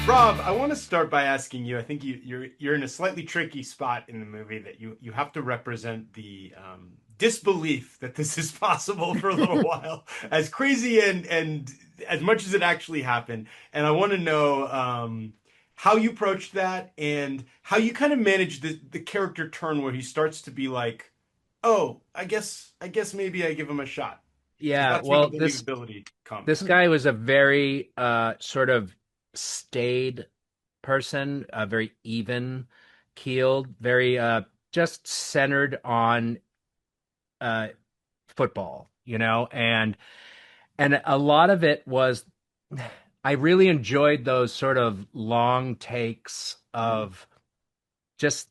Rob, I want to start by asking you. I think you're in a slightly tricky spot in the movie that you have to represent the disbelief that this is possible for a little while, as crazy and as much as it actually happened. And I want to know how you approached that and how you kind of manage the character turn where he starts to be like, oh, I guess maybe I give him a shot. Because Yeah, that's where the well, this believability comes. this guy was a very sort of staid person, very even keeled, very just centered on uh football, and a lot of it was I really enjoyed those sort of long takes of just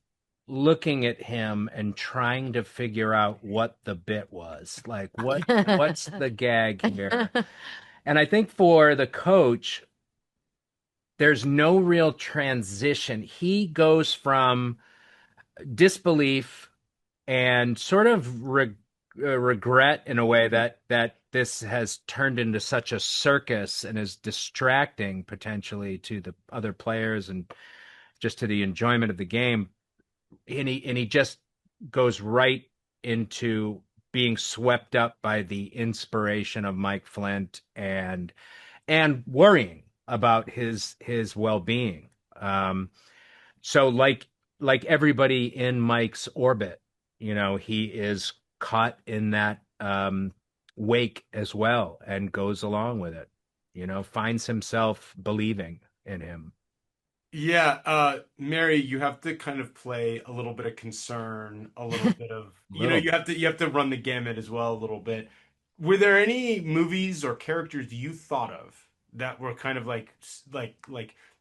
looking at him and trying to figure out what the bit was. Like what's the gag here? And I think for the coach, there's no real transition. He goes from disbelief and sort of regret in a way that this has turned into such a circus and is distracting potentially to the other players and just to the enjoyment of the game. And he just goes right into being swept up by the inspiration of Mike Flint and worrying about his well-being. So like everybody in Mike's orbit, he is caught in that wake as well and goes along with it. Finds himself believing in him. Yeah, Mary, you have to kind of play a little bit of concern, a little bit of, Little. you have to run the gamut as well a little bit. Were there any movies or characters you thought of that were kind of like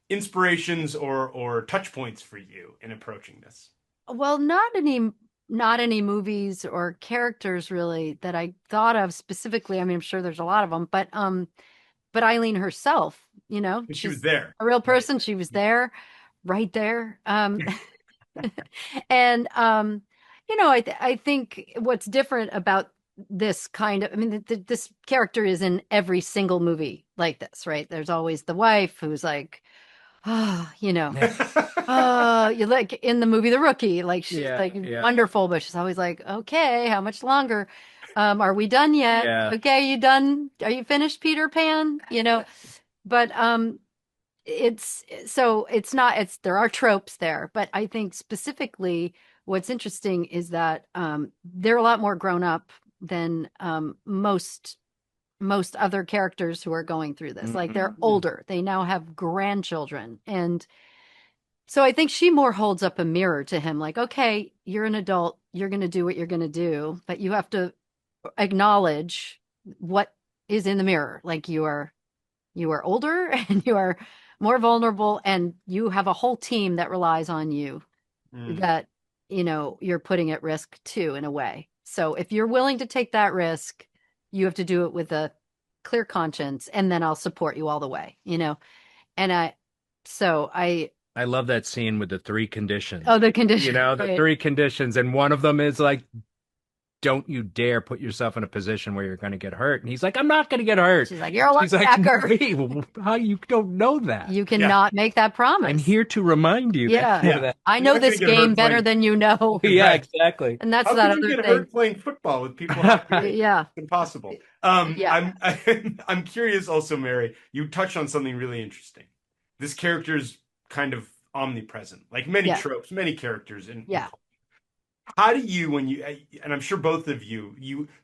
inspirations or touch points for you in approaching this? Well, not any movies or characters really that I thought of specifically. I mean, I'm sure there's a lot of them, but Eileen herself, Because she was she's there, a real right? person. She was there, right there. And I think what's different about this kind of, I mean, this character is in every single movie like this, right? There's always the wife who's like, oh, you like in the movie The Rookie, like she's Yeah, like yeah, wonderful, but she's always like, okay, how much longer? Are we done yet? yeah. Okay, you done? Are you finished, Peter Pan? But it's not, there are tropes there, but I think specifically what's interesting is that they're a lot more grown up than most other characters who are going through this. Like they're Mhm. older, they now have grandchildren, and so I think she more holds up a mirror to him, like, okay, you're an adult, you're going to do what you're going to do, but you have to acknowledge what is in the mirror. Like you are older and you are more vulnerable, and you have a whole team that relies on you Mm. that you're putting at risk too, in a way. So if you're willing to take that risk, you have to do it with a clear conscience, and then I'll support you all the way. And I I love that scene with the three conditions. oh, the condition, The right? three conditions, and one of them is like, don't you dare put yourself in a position where you're going to get hurt. And he's like, I'm not going to get hurt. She's like, you're a She's like, linebacker. wait, how you don't know that? You Yeah, cannot make that I'm promise. here to remind you that. Yeah. yeah. that. I You're know not going this to get game hurt better playing. than you know. Yeah, Right. exactly. And that's How that could you other get thing. hurt playing football with people half your age? Yeah. It's impossible. Yeah. I'm curious also, Mary, you touched on something really interesting. This character is kind of omnipresent, like many Yeah. tropes, many characters in Yeah. how do you when you and I'm sure both of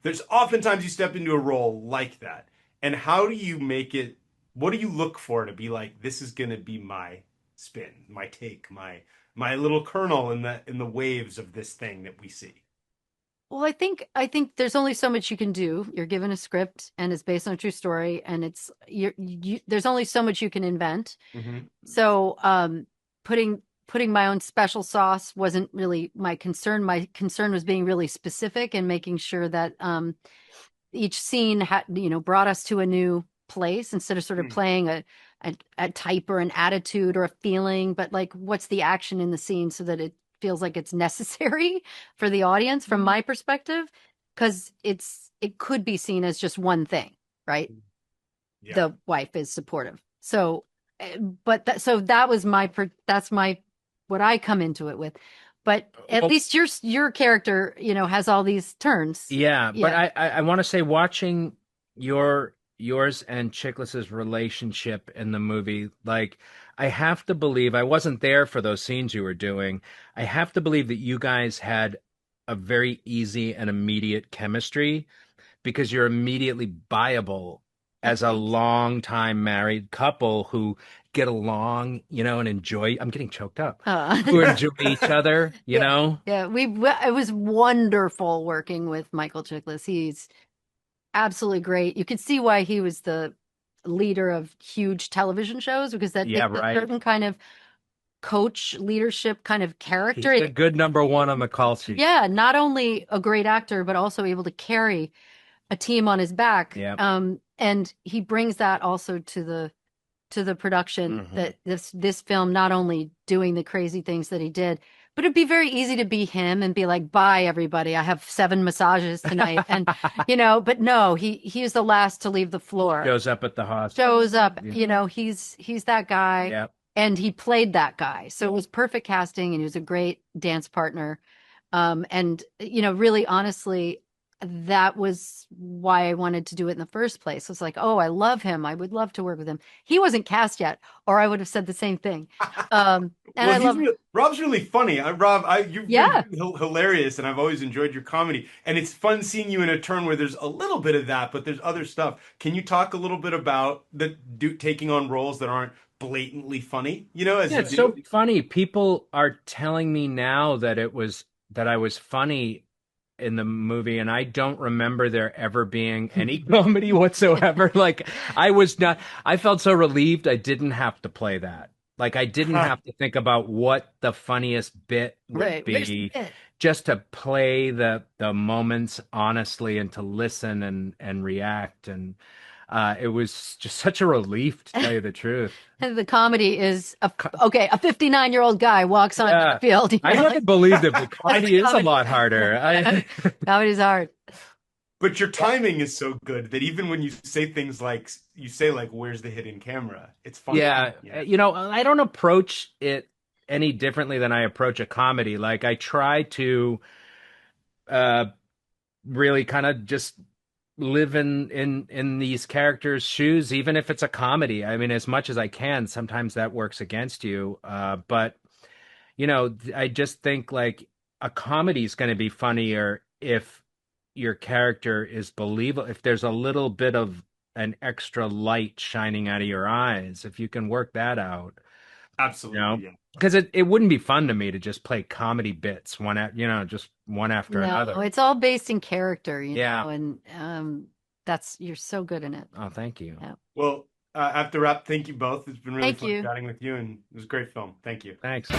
there's oftentimes you step into a role like that. And how do you make it what do you look for to be like this is going to be my spin, my take, my little kernel in the waves of this thing that we see? Well, I think there's only so much you can do. You're given a script and it's based on a true story, and there's only so much you can invent. Hmm. So, putting my own special sauce wasn't really my concern. My concern was being really specific and making sure that each scene had, brought us to a new place, instead of sort of playing a type or an attitude or a feeling, but like what's the action in the scene so that it feels like it's necessary for the audience from my perspective, because it could be seen as just one thing, right? Yeah. The wife is supportive. So but so that was that's my what I come into it with. But at Well, least your character, has all these turns. yeah, but Yeah. I want to say watching yours and Chiklis's relationship in the movie, like I have to believe I wasn't there for those scenes you were doing. I have to believe that you guys had a very easy and immediate chemistry because you're immediately viable Oh, as a thanks. long-time married couple who get along, and enjoy. I'm getting choked up. Uh, Who enjoy each other, yeah. Yeah, it was wonderful working with Michael Chiklis. He's absolutely great. You could see why he was the leader of huge television shows, because that Yeah, takes a right. certain kind of coach leadership kind of He's character. a good number one on the call sheet. Yeah, not only a great actor, but also able to carry a team on his back. Yeah. And he brings that also to the production, Mhm. that this film, not only doing the crazy things that he did, but it'd be very easy to be him and be like, bye everybody, I have 7 massages tonight. And but no, he is the last to leave the floor. Shows up at the hospital. Shows up, Yeah. he's that guy. Yeah. And he played that guy. So it was perfect casting, and he was a great dance partner. And really honestly, that was why I wanted to do it in the first place. It was like, oh, I love him. I would love to work with him. He wasn't cast yet, or I would have said the same thing. And Well, I love, Rob's really funny. Rob, you've yeah. been hilarious, and I've always enjoyed your comedy. And it's fun seeing you in a turn where there's a little bit of that, but there's other stuff. Can you talk a little bit about taking on roles that aren't blatantly funny? As Yeah, you it's so do. funny. People are telling me now that I was funny in the movie, and I don't remember there ever being any comedy whatsoever. Like I was not, I felt so relieved I didn't have to play that. Like I didn't have to think about what the funniest bit would Right. Where's the be, bit? just to play the moments honestly and to listen and react. And it was just such a relief, to tell you the truth. And the comedy is a 59-year-old guy walks on Yeah, the field. I hadn't believed it, but comedy is a Comedy. lot harder. Comedy's hard. But your timing is so good that even when you say things like "Where's the hidden camera?" It's funny. Yeah, I don't approach it any differently than I approach a comedy. Like I try to uh really kind of just live in these characters' shoes, even if it's a comedy. I mean, as much as I can. Sometimes that works against you. But I just think like a comedy is going to be funnier if your character is believable, if there's a little bit of an extra light shining out of your eyes, if you can work that out, Absolutely, yeah. because it wouldn't be fun to me to just play comedy bits just one after No, another. it's all based in character, Yeah. and you're so good in it. Oh, thank you. Yeah. Well, I have to wrap. Thank you both. It's been really Thank fun you. chatting with you, and it was a great film. Thank you. Thanks.